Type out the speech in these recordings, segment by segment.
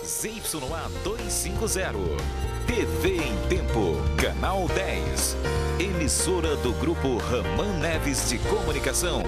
ZYA 250. TV em Tempo, Canal 10. Emissora do Grupo Raman Neves de Comunicação.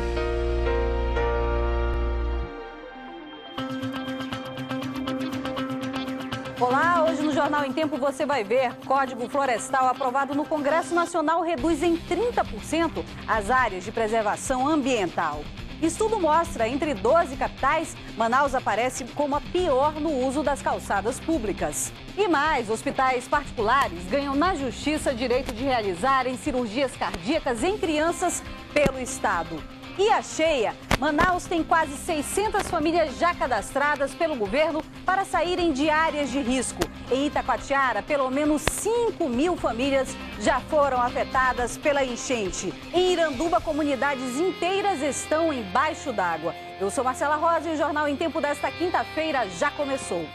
Olá, hoje no Jornal em Tempo você vai ver: Código Florestal aprovado no Congresso Nacional reduz em 30% as áreas de preservação ambiental. Estudo mostra, entre 12 capitais, Manaus aparece como a pior no uso das calçadas públicas. E mais, hospitais particulares ganham na Justiça direito de realizarem cirurgias cardíacas em crianças pelo Estado. E a cheia, Manaus tem quase 600 famílias já cadastradas pelo governo para saírem de áreas de risco. Em Itacoatiara, pelo menos 5.000 famílias já foram afetadas pela enchente. Em Iranduba, comunidades inteiras estão embaixo d'água. Eu sou Marcela Rosa e o Jornal em Tempo desta quinta-feira já começou.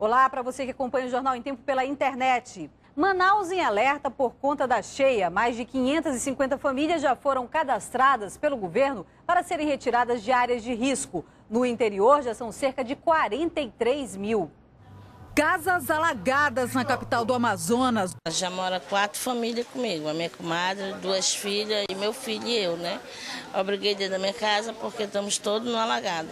Olá para você que acompanha o Jornal em Tempo pela internet. Manaus em alerta por conta da cheia. Mais de 550 famílias já foram cadastradas pelo governo para serem retiradas de áreas de risco. No interior já são cerca de 43 mil. Casas alagadas na capital do Amazonas. Já mora 4 famílias comigo, a minha comadre, 2 filhas e meu filho e eu, né? Eu briguei dentro da minha casa porque estamos todos no alagado.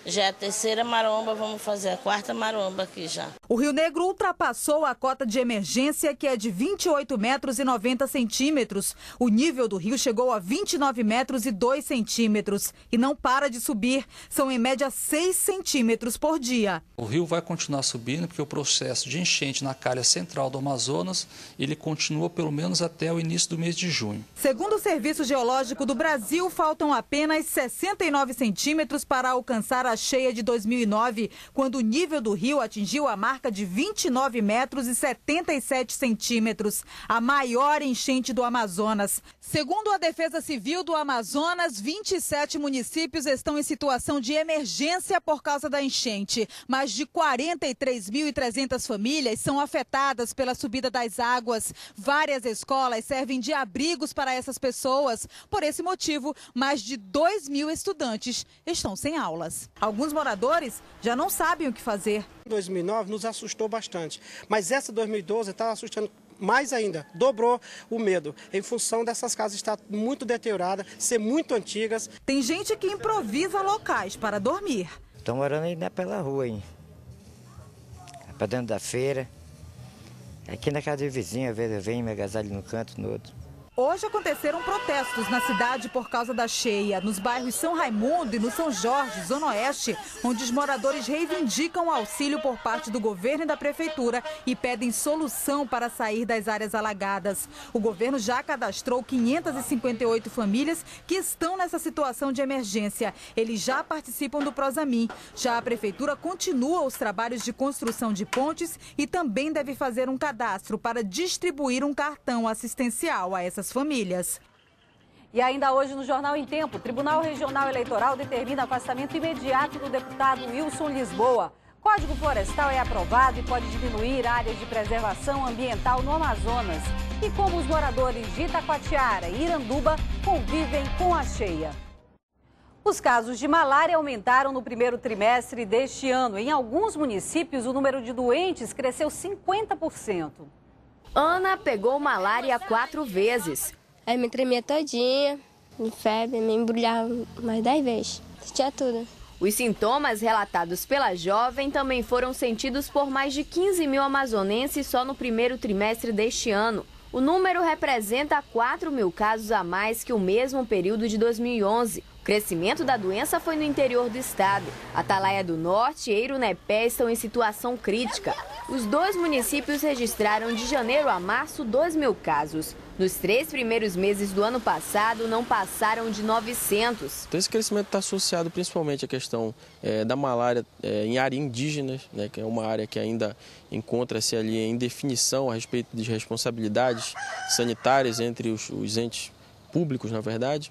Já é a 3ª maromba, vamos fazer a 4ª maromba aqui já. O Rio Negro ultrapassou a cota de emergência, que é de 28 metros e 90 centímetros. O nível do rio chegou a 29 metros e 2 centímetros e não para de subir. São em média 6 centímetros por dia. O rio vai continuar subindo porque o processo de enchente na calha central do Amazonas, ele continua pelo menos até o início do mês de junho. Segundo o Serviço Geológico do Brasil, faltam apenas 69 centímetros para alcançar a cheia de 2009, quando o nível do rio atingiu a marca de 29 metros e 77 centímetros, a maior enchente do Amazonas. Segundo a Defesa Civil do Amazonas, 27 municípios estão em situação de emergência por causa da enchente. Mais de 43.300 famílias são afetadas pela subida das águas. Várias escolas servem de abrigos para essas pessoas. Por esse motivo, mais de 2.000 estudantes estão sem aulas. Alguns moradores já não sabem o que fazer. 2009 nos assustou bastante, mas essa 2012 está assustando mais ainda, dobrou o medo, em função dessas casas estar muito deterioradas, ser muito antigas. Tem gente que improvisa locais para dormir. Estão morando aí pela rua, hein? Para dentro da feira. Aqui na casa de vizinha, às vezes eu venho, me agasalho no canto, no outro. Hoje aconteceram protestos na cidade por causa da cheia, nos bairros São Raimundo e no São Jorge, Zona Oeste, onde os moradores reivindicam auxílio por parte do governo e da prefeitura e pedem solução para sair das áreas alagadas. O governo já cadastrou 558 famílias que estão nessa situação de emergência. Eles já participam do Prosamin. Já a prefeitura continua os trabalhos de construção de pontes e também deve fazer um cadastro para distribuir um cartão assistencial a essas famílias. E ainda hoje no Jornal em Tempo, o Tribunal Regional Eleitoral determina afastamento imediato do deputado Wilson Lisboa. Código Florestal é aprovado e pode diminuir áreas de preservação ambiental no Amazonas. E como os moradores de Itacoatiara e Iranduba convivem com a cheia. Os casos de malária aumentaram no primeiro trimestre deste ano. Em alguns municípios, o número de doentes cresceu 50%. Ana pegou malária 4 vezes. Aí me tremia todinha, de febre, me embrulhava mais 10 vezes. Sentia tudo. Os sintomas relatados pela jovem também foram sentidos por mais de 15.000 amazonenses só no primeiro trimestre deste ano. O número representa 4.000 casos a mais que o mesmo período de 2011. O crescimento da doença foi no interior do estado. Atalaia do Norte e Eirunepé estão em situação crítica. Os 2 municípios registraram de janeiro a março 2.000 casos. Nos 3 primeiros meses do ano passado, não passaram de 900. Então, esse crescimento está associado principalmente à questão da malária em áreas indígenas, né, que é uma área que ainda encontra-se ali em definição a respeito de responsabilidades sanitárias entre os entes públicos, na verdade.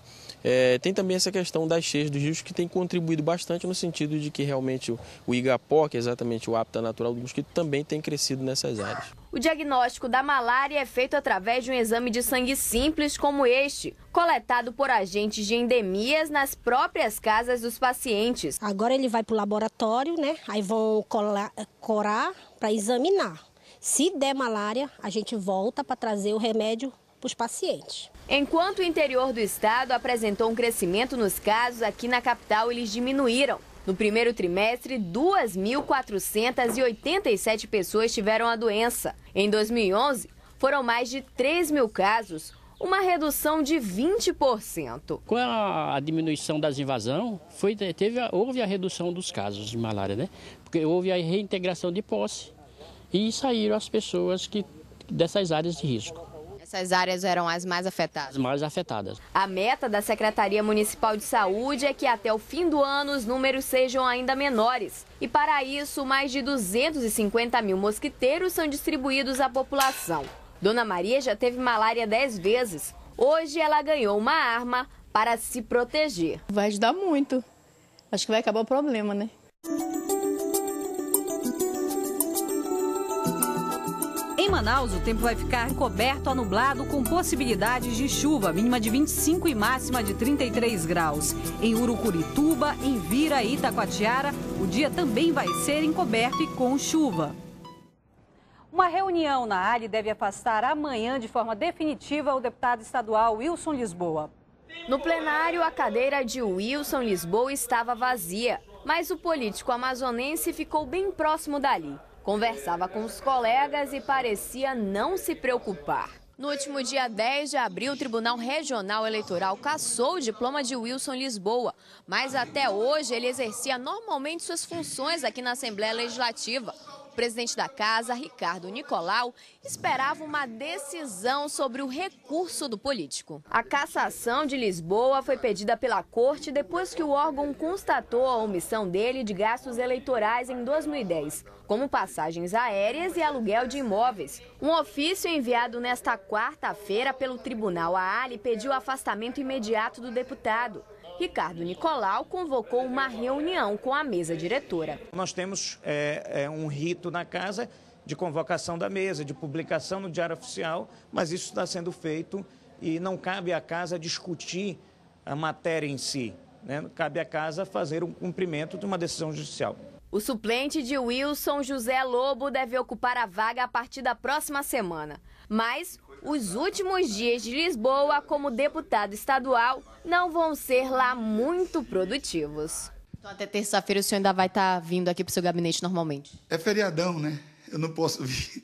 Tem também essa questão das cheias dos rios, que tem contribuído bastante no sentido de que realmente o igapó, que é exatamente o hábitat natural do mosquito, também tem crescido nessas áreas. O diagnóstico da malária é feito através de um exame de sangue simples como este, coletado por agentes de endemias nas próprias casas dos pacientes. Agora ele vai para o laboratório, né? Aí vão corar para examinar. Se der malária, a gente volta para trazer o remédio para os pacientes. Enquanto o interior do estado apresentou um crescimento nos casos, aqui na capital eles diminuíram. No primeiro trimestre, 2.487 pessoas tiveram a doença. Em 2011, foram mais de 3 mil casos, uma redução de 20%. Com a diminuição das invasões, houve a redução dos casos de malária, né? Porque houve a reintegração de posse e saíram as pessoas dessas áreas de risco. Essas áreas eram as mais afetadas? As mais afetadas. A meta da Secretaria Municipal de Saúde é que até o fim do ano os números sejam ainda menores. E para isso, mais de 250 mil mosquiteiros são distribuídos à população. Dona Maria já teve malária 10 vezes. Hoje ela ganhou uma arma para se proteger. Vai ajudar muito. Acho que vai acabar o problema, né? Em Manaus, o tempo vai ficar encoberto a nublado com possibilidades de chuva, mínima de 25 e máxima de 33 graus. Em Urucurituba, em Vira e Itacoatiara, o dia também vai ser encoberto e com chuva. Uma reunião na ALI deve afastar amanhã de forma definitiva o deputado estadual Wilson Lisboa. No plenário, a cadeira de Wilson Lisboa estava vazia, mas o político amazonense ficou bem próximo dali. Conversava com os colegas e parecia não se preocupar. No último dia 10 de abril, o Tribunal Regional Eleitoral cassou o diploma de Wilson Lisboa, mas até hoje ele exercia normalmente suas funções aqui na Assembleia Legislativa. O presidente da casa, Ricardo Nicolau, esperava uma decisão sobre o recurso do político. A cassação de Lisboa foi pedida pela corte depois que o órgão constatou a omissão dele de gastos eleitorais em 2010, como passagens aéreas e aluguel de imóveis. Um ofício enviado nesta quarta-feira pelo Tribunal à ALI pediu o afastamento imediato do deputado. Ricardo Nicolau convocou uma reunião com a mesa diretora. Nós temos um rito na casa de convocação da mesa, de publicação no Diário Oficial, mas isso está sendo feito e não cabe à casa discutir a matéria em si, né? Cabe à casa fazer um cumprimento de uma decisão judicial. O suplente de Wilson, José Lobo, deve ocupar a vaga a partir da próxima semana. Mas os últimos dias de Lisboa como deputado estadual não vão ser lá muito produtivos. Então até terça-feira o senhor ainda vai estar vindo aqui para o seu gabinete normalmente? É feriadão, né? Eu não posso vir.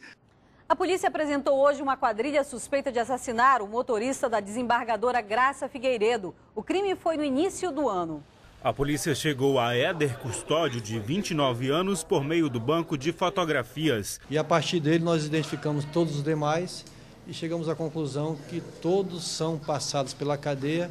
A polícia apresentou hoje uma quadrilha suspeita de assassinar o motorista da desembargadora Graça Figueiredo. O crime foi no início do ano. A polícia chegou a Éder Custódio, de 29 anos, por meio do banco de fotografias. E a partir dele nós identificamos todos os demais e chegamos à conclusão que todos são passados pela cadeia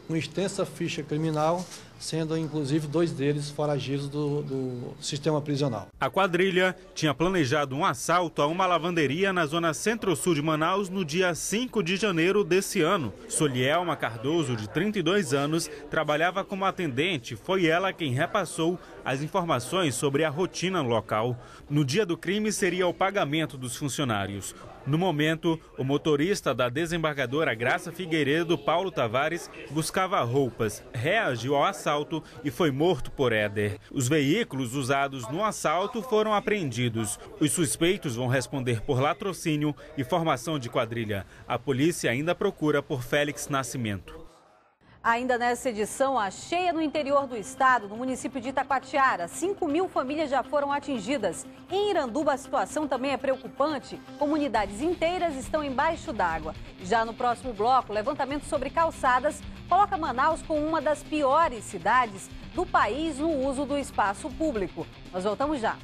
com extensa ficha criminal, sendo inclusive 2 deles foragidos do sistema prisional. A quadrilha tinha planejado um assalto a uma lavanderia na zona centro-sul de Manaus no dia 5 de janeiro desse ano. Solielma Cardoso, de 32 anos, trabalhava como atendente. Foi ela quem repassou as informações sobre a rotina local. No dia do crime seria o pagamento dos funcionários. No momento, o motorista da desembargadora Graça Figueiredo, Paulo Tavares, buscava roupas, reagiu ao assalto e foi morto por Éder. Os veículos usados no assalto foram apreendidos. Os suspeitos vão responder por latrocínio e formação de quadrilha. A polícia ainda procura por Félix Nascimento. Ainda nessa edição, a cheia no interior do estado, no município de Itacoatiara. 5.000 famílias já foram atingidas. Em Iranduba, a situação também é preocupante. Comunidades inteiras estão embaixo d'água. Já no próximo bloco, levantamento sobre calçadas coloca Manaus como uma das piores cidades do país no uso do espaço público. Nós voltamos já.